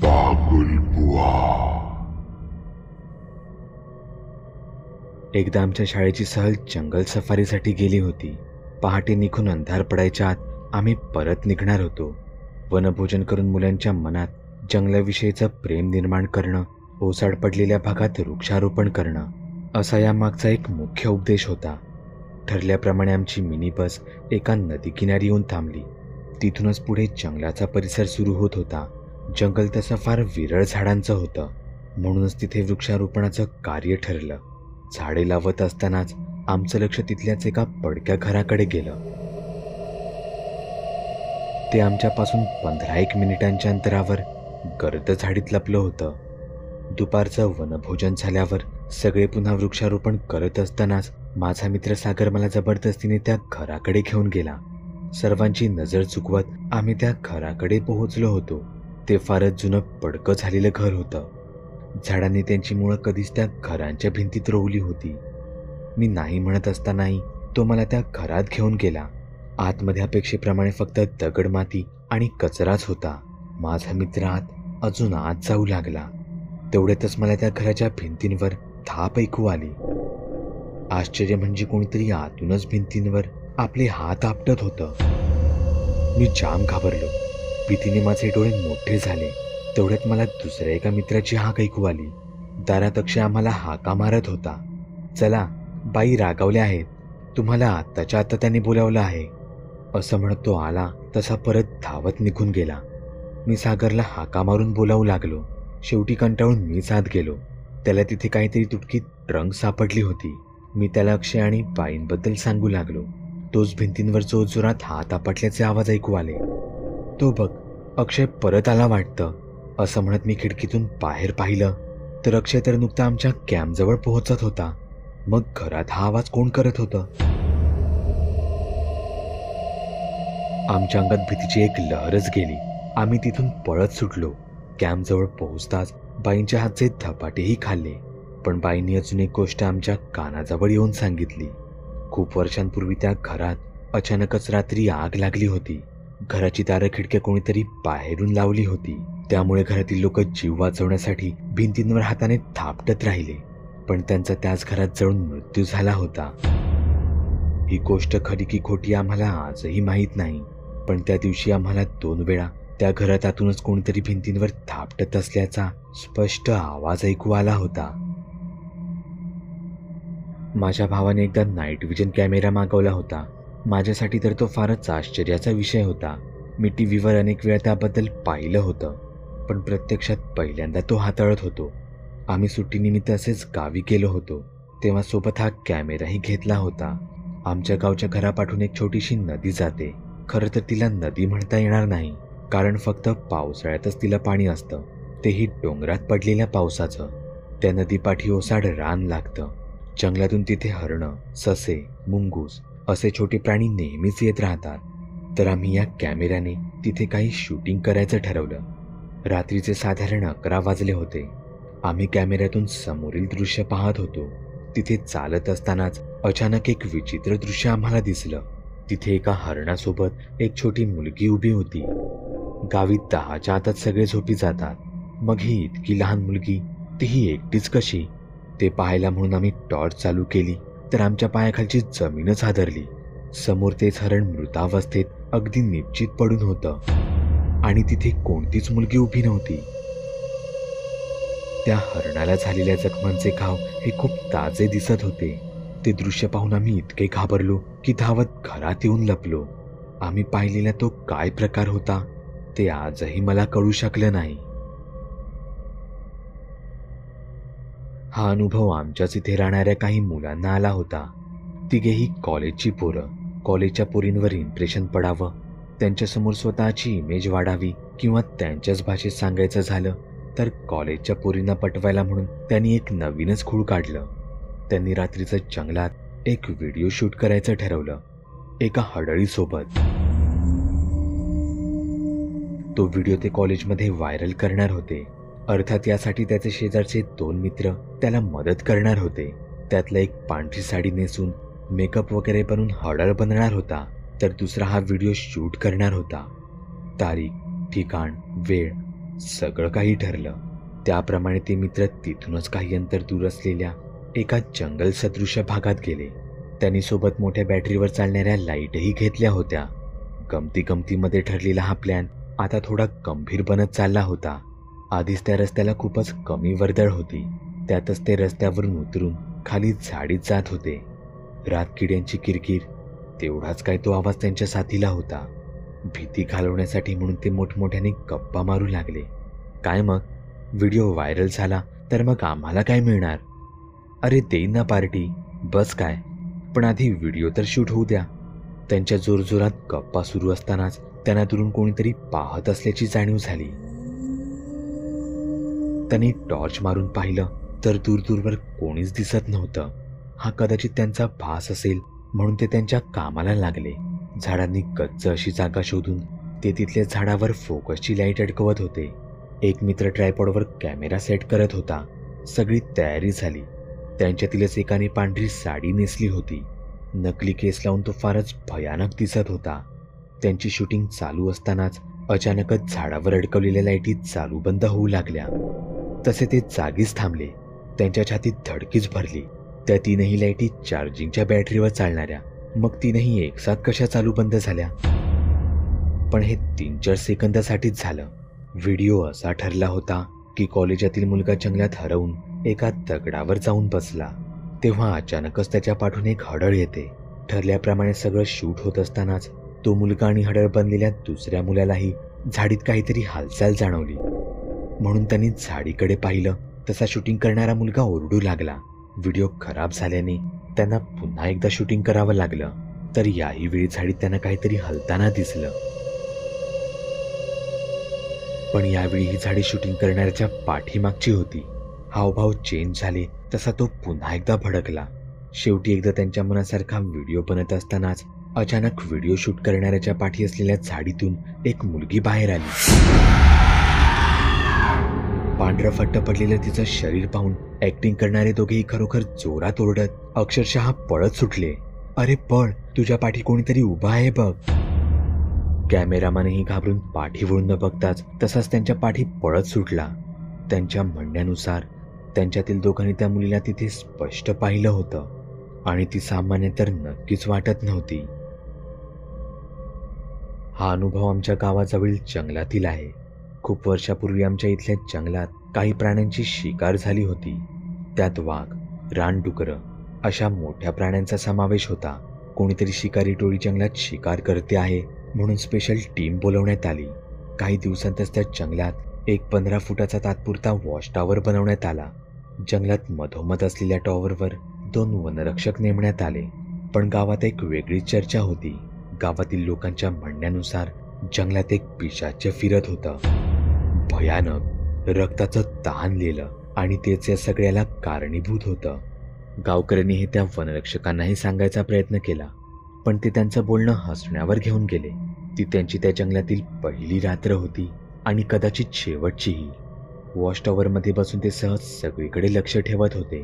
बागुल बुवा. एकदा आमच्या शाळेची सहल जंगल सफारीसाठी गेली होती. पहाटे निघून अंधार पडायच्या आत आम्ही परत निघणार होतो. वनभोजन करून मुलांच्या मनात जंगलाविषयीचं प्रेम निर्माण करणं, ओसाड पडलेल्या भागात वृक्षारोपण करणं, असा यामागचा एक मुख्य उद्देश होता. ठरल्याप्रमाणे आमची मिनी बस एका नदीकिनारी येऊन थांबली. तिथूनच पुढे जंगलाचा परिसर सुरू होत होता. जंगल तसं फार विरळ झाडांचं होतं, म्हणूनच तिथे वृक्षारोपणाचं कार्य ठरलं. झाडे लावत असतानाच आमचं लक्ष तिथल्याच एका पडक्या घराकडे गेलं. ते आमच्यापासून 15-1 मिनिटांच्या अंतरावर गर्द झाडीत लपलं होतं. दुपारचं वनभोजन झाल्यावर सगळे पुन्हा वृक्षारोपण करत असतानाच माझा मित्र सागर मला जबरदस्तीने त्या घराकडे घेऊन गेला. सर्वांची नजर चुकवत आम्ही त्या घराकडे पोहोचलो होतो. ते फारच जुनं पडकं झालेलं घर होतं. झाडांनी त्यांची मुळं कधीच त्या घरांच्या भिंतीत रोवली होती. मी नाही म्हणत असतानाही तो मला त्या घरात घेऊन गेला. आतमध्ये अपेक्षेप्रमाणे फक्त दगड, माती आणि कचराच होता. माझा मित्र अजून आत जाऊ लागला. तेवढ्यातच मला त्या घराच्या भिंतींवर थाप ऐकू आली. आश्चर्य म्हणजे कोणीतरी आतूनच भिंतींवर आपले हात आपटत होतं. मी जाम घाबरलो. भीतीने माझे डोळे मोठे झाले. तेवढ्यात मला दुसऱ्या एका मित्राची हाक ऐकू आली. दारात अक्षय आम्हाला हाका मारत होता. चला, बाई रागावल्या आहेत, तुम्हाला आत्ताच्या आत्ता त्यांनी बोलावलं आहे, असं म्हणत तो आला तसा परत धावत निघून गेला. मी सागरला हाका मारून बोलावू लागलो. शेवटी कंटाळून मीच आत गेलो. त्याला तिथे काहीतरी तुटकी ट्रंक सापडली होती. मी त्याला अक्षय आणि बाईंबद्दल सांगू लागलो. तोच भिंतींवर जोरजोरात हात आपटल्याचे आवाज ऐकू आले. तो बघ, अक्षय परत आला वाटतं, असं म्हणत मी खिडकीतून बाहेर पाहिलं तर अक्षय तर नुकता आमच्या कॅम्पजवळ पोहोचत होता. मग घरात हा आवाज कोण करत होतं? आमच्या अंगात भीतीची एक लहरच गेली. आम्ही तिथून पळत सुटलो. कॅम्पजवळ पोहोचताच बाईंच्या हातचे धपाटेही खाल्ले. पण बाईंनी अजून एक गोष्ट आमच्या कानाजवळ येऊन सांगितली. खूप वर्षांपूर्वी त्या घरात अचानकच रात्री आग लागली होती. घराची दारं खिडक्या कोणीतरी बाहेरून लावली होती. त्यामुळे घरातील लोक जीव वाचवण्यासाठी भिंतींवर हाताने थापटत राहिले. पण त्यांचा त्याच घरात जळून मृत्यू झाला होता. ही गोष्ट खरी की खोटी आम्हाला आजही माहीत नाही. पण त्या दिवशी आम्हाला 2 वेळा त्या घरात आतूनच कोणीतरी भिंतींवर थापटत असल्याचा स्पष्ट आवाज ऐकू आला होता. माझ्या भावाने एकदा नाईट विजन कॅमेरा मागवला होता. माझ्यासाठी तर तो फारच आश्चर्याचा विषय होता. मी टीव्हीवर अनेक वेळा त्याबद्दल पाहिलं होतं, पण प्रत्यक्षात पहिल्यांदा तो हाताळत होतो. आम्ही सुट्टीनिमित्त असेच गावी गेलो होतो, तेव्हा सोबत हा कॅमेराही घेतला होता. आमच्या गावच्या घरापाठून एक छोटीशी नदी जाते. खरं तर तिला नदी म्हणता येणार नाही, कारण फक्त पावसाळ्यातच तिला पाणी असतं, तेही डोंगरात पडलेल्या पावसाचं. त्या नदीपाठी ओसाड रान लागतं. जंगलातून तिथे हरणं, ससे, मुंगूस असे छोटे प्राणी नेहमीच येत राहतात. तर आम्ही या कॅमेऱ्याने तिथे काही शूटिंग करायचं ठरवलं. रात्रीचे साधारण 11 वाजले होते. आम्ही कॅमेऱ्यातून समोरील दृश्य पाहत होतो. तिथे चालत असतानाच अचानक एक विचित्र दृश्य आम्हाला दिसलं. तिथे एका हरणासोबत एक छोटी मुलगी उभी होती. गावी 10च्या आतच सगळे झोपी जातात, मग ही इतकी लहान मुलगी, तीही एकटीच कशी? ते पाहायला म्हणून आम्ही टॉर्च चालू केली तर आमच्या पायाखालची जमीनच हादरली. समोर तेच हरण मृतावस्थेत अगदी निश्चित पडून होतं आणि तिथे कोणतीच मुलगी उभी नव्हती. त्या हरणाला झालेल्या जखमांचे घाव हे खूप ताजे दिसत होते. ते दृश्य पाहून आम्ही इतके घाबरलो की धावत घरात येऊन लपलो. आम्ही पाहिलेला तो काय प्रकार होता ते आजही मला कळू शकलं नाही. हा अनुभव आमच्याच इथे राहणाऱ्या काही मुलांना आला होता. तिघेही कॉलेजची पोरं. कॉलेजच्या पोरींवर इम्प्रेशन पडावं, त्यांच्यासमोर स्वतःची इमेज वाढावी किंवा त्यांच्याच भाषेत सांगायचं झालं तर कॉलेजच्या पोरींना पटवायला म्हणून त्यांनी एक नवीनच खूळ काढलं. त्यांनी रात्रीचं जंगलात एक व्हिडिओ शूट करायचं ठरवलं, एका हडळीसोबत. तो व्हिडिओ ते कॉलेजमध्ये व्हायरल करणार होते. अर्थात यासाठी त्याचे शेजारचे 2 मित्र त्याला मदत करणार होते. त्यातला एक पांढरी साडी नेसून मेकअप वगैरे बनून हडळ बनणार होता, तर दुसरा हा व्हिडिओ शूट करणार होता. तारीख, ठिकाण, वेळ सगळं काही ठरलं. त्याप्रमाणे ते मित्र तिथूनच काही अंतर दूर असलेल्या एका जंगल सदृश्य भागात गेले. त्यांनी सोबत मोठ्या बॅटरीवर चालणाऱ्या लाईटही घेतल्या होत्या. गमतीमध्ये ठरलेला हा प्लॅन आता थोडा गंभीर बनत चालला होता. आधीच त्या रस्त्याला खूपच कमी वर्दळ होती. त्यातच ते रस्त्यावरून उतरून खाली झाडीत जात होते. रातकिड्यांची किरकिर, तेवढाच काय तो आवाज त्यांच्या साथीला होता. भीती घालवण्यासाठी म्हणून ते मोठमोठ्याने गप्पा मारू लागले. काय मग, व्हिडिओ व्हायरल झाला तर मग आम्हाला काय मिळणार? अरे देईन ना पार्टी, बस काय, पण आधी व्हिडिओ तर शूट होऊ द्या. त्यांच्या जोरजोरात गप्पा सुरू असतानाच त्यांना दुरून कोणीतरी पाहत असल्याची जाणीव झाली. त्यांनी टॉर्च मारून पाहिलं तर दूरवर कोणीच दिसत नव्हतं. हा कदाचित त्यांचा भास असेल म्हणून ते त्यांच्या कामाला लागले. झाडांनी गच्च अशी जागा शोधून ते तिथल्या झाडावर फोकसची लाईट अडकवत होते. एक मित्र ट्रायपॉडवर कॅमेरा सेट करत होता. सगळी तयारी झाली. त्यांच्यातीलच एकाने पांढरी साडी नेसली होती. नकली केस लावून तो फारच भयानक दिसत होता. त्यांची शूटिंग चालू असतानाच अचानकच झाडावर अडकवलेल्या लाईटी चालू बंद होऊ लागल्या. तसे ते जागीच थांबले. त्यांच्या छातीत धडकीच भरली. त्या तीनही लाईटी चार्जिंगच्या बॅटरीवर चालणाऱ्या. मग तीनही एकसाथ कशा चालू बंद झाल्या? पण हे 3-4 सेकंदासाठीच झालं. व्हिडिओ असा ठरला होता की कॉलेजातील मुलगा जंगलात हरवून एका दगडावर जाऊन बसला. तेव्हा अचानकच त्याच्या पाठून एक हडळ येते. ठरल्याप्रमाणे सगळं शूट होत असतानाच तो मुलगा आणि हडळ बनलेल्या दुसऱ्या मुलालाही झाडीत काहीतरी हालचाल जाणवली. म्हणून त्यांनी झाडीकडे पाहिलं तसा शूटिंग करणारा मुलगा ओरडू लागला. व्हिडिओ खराब झाल्याने त्यांना पुन्हा एकदा शूटिंग करावं लागलं. तर याही वेळी झाडीत त्यांना काहीतरी हलताना दिसलं. पण यावेळी ही झाडी शूटिंग करणाऱ्याच्या पाठीमागची होती. हावभाव चेंज झाले तसा तो पुन्हा एकदा भडकला. शेवटी एकदा त्यांच्या मनासारखा व्हिडिओ बनत असतानाच अचानक व्हिडिओ शूट करणाऱ्याच्या पाठी असलेल्या झाडीतून एक मुलगी बाहेर आली. पांढरं फट्ट पडलेलं तिचं शरीर पाहून ऍक्टिंग करणारे दोघेही खरोखर जोरात ओरडत अक्षरशः पळत सुटले. अरे पळ, तुझ्या पाठी कोणीतरी उभा आहे बघ. कॅमेरामॅनही घाबरून पाठी वळून न बघताच तसाच त्यांच्या पाठी पळत सुटला. त्यांच्या म्हणण्यानुसार त्यांच्यातील दोघांनी त्या मुलीला तिथे स्पष्ट पाहिलं होतं आणि ती सामान्य तर नक्कीच वाटत नव्हती. हा अनुभव आमच्या गावाजवळील जंगलातील आहे. खूप वर्षापूर्वी आमच्या इथल्या जंगलात काही प्राण्यांची शिकार झाली होती. त्यात वाघ, रानडुकरं अशा मोठ्या प्राण्यांचा समावेश होता. कोणीतरी शिकारी टोळी जंगलात शिकार करते आहे म्हणून स्पेशल टीम बोलवण्यात आली. काही दिवसांतच त्या जंगलात एक 15 फुटाचा तात्पुरता वॉच टॉवर बनवण्यात आला. जंगलात मधोमध असलेल्या टॉवरवर 2 वनरक्षक नेमण्यात आले. पण गावात एक वेगळीच चर्चा होती. गावातील लोकांच्या म्हणण्यानुसार जंगलात एक पिशाच फिरत होतं. भयानक, रक्ताचं तहानलेलं आणि तेच या सगळ्याला कारणीभूत होतं. गावकऱ्यांनी हे त्या वनरक्षकांनाही सांगायचा प्रयत्न केला, पण ते त्यांचं बोलणं हसण्यावर घेऊन गेले. ती त्यांची त्या जंगलातील पहिली रात्र होती आणि कदाचित शेवटचीही. वॉच टॉवरमध्ये बसून ते सहज सगळीकडे लक्ष ठेवत होते.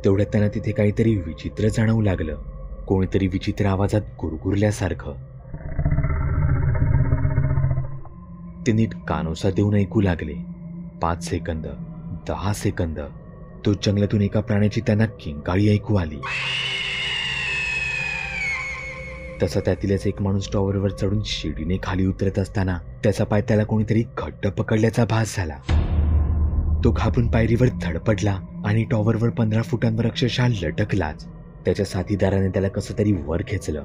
तेवढ्यात त्यांना तिथे काहीतरी विचित्र जाणवू लागलं. कोणीतरी विचित्र आवाजात गुरगुरल्यासारखं. ते नीट कानोसा देऊन ऐकू लागले. 5 सेकंद, 10 सेकंद. तो जंगलातून एका प्राण्याची त्यांना किंकाळी ऐकू आली. तसा त्यातीलच एक माणूस टॉवरवर चढून शिडीने खाली उतरत असताना त्याचा पाय त्याला कोणीतरी घट्ट पकडल्याचा भास झाला. तो घाबरून पायरीवर धडपडला आणि टॉवरवर 15 फुटांवर अक्षरशः लटकलाच. त्याच्या साथीदाराने त्याला कसं तरी वर खेचलं.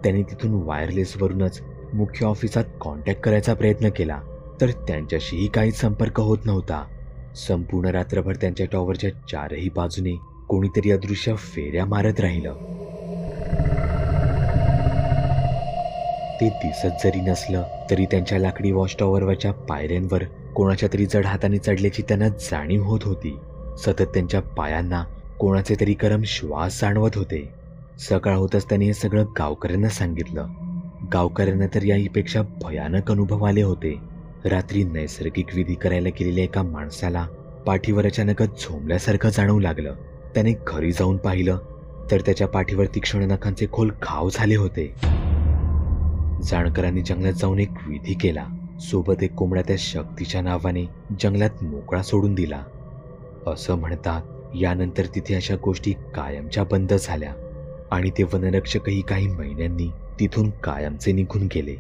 त्याने तिथून वायरलेसवरूनच मुख्य ऑफिसात कॉन्टॅक्ट करायचा प्रयत्न केला, तर त्यांच्याशीही काहीच संपर्क होत नव्हता. संपूर्ण रात्रभर त्यांच्या टॉवरच्या 4ही बाजूने कोणीतरी अदृश्य फेऱ्या मारत राहिलं. ते दिसत जरी नसलं तरी त्यांच्या लाकडी वॉच टॉवरवरच्या पायऱ्यांवर कोणाच्या तरी जड हाताने चढल्याची त्यांना जाणीव होत होती. सतत त्यांच्या पायांना कोणाचे तरी गरम श्वास जाणवत होते. सकाळ होतच त्यांनी हे सगळं गावकऱ्यांना सांगितलं. गावकऱ्यांना तर याहीपेक्षा भयानक अनुभव आले होते. रात्री नैसर्गिक विधी करायला गेलेल्या एका माणसाला पाठीवर अचानकच झोंबल्यासारखं जाणवू लागलं. त्याने घरी जाऊन पाहिलं तर त्याच्या पाठीवर तीक्ष्ण नखांचे खोल घाव झाले होते. जाणकारांनी जंगलात जाऊन एक विधी केला. सोबत एक कोंबडा त्या शक्तीच्या नावाने जंगलात मोकळा सोडून दिला. असं म्हणतात यानंतर तिथे अशा गोष्टी कायमच्या बंद झाल्या आणि ते वनरक्षकही काही महिन्यांनी तिथून कायमचे निघून गेले.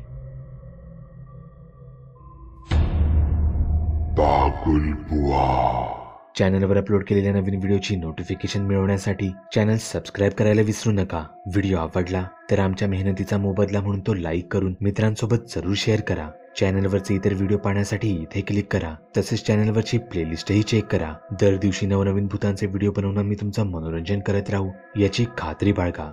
चॅनलवर अपलोड केलेल्या नवीन व्हिडिओची नोटिफिकेशन मिळवण्यासाठी चॅनल सबस्क्राईब करायला विसरू नका. व्हिडिओ आवडला तर आमच्या मेहनतीचा मोबदला म्हणून तो लाईक करून मित्रांसोबत जरूर शेअर करा. चॅनलवरचे इतर व्हिडिओ पाहण्यासाठी इथे क्लिक करा. तसेच चॅनलवरची प्लेलिस्टही चेक करा. दर दिवशी नवनवीन भूतांचे व्हिडिओ बनवून मी तुमचं मनोरंजन करत राहू याची खात्री बाळगा.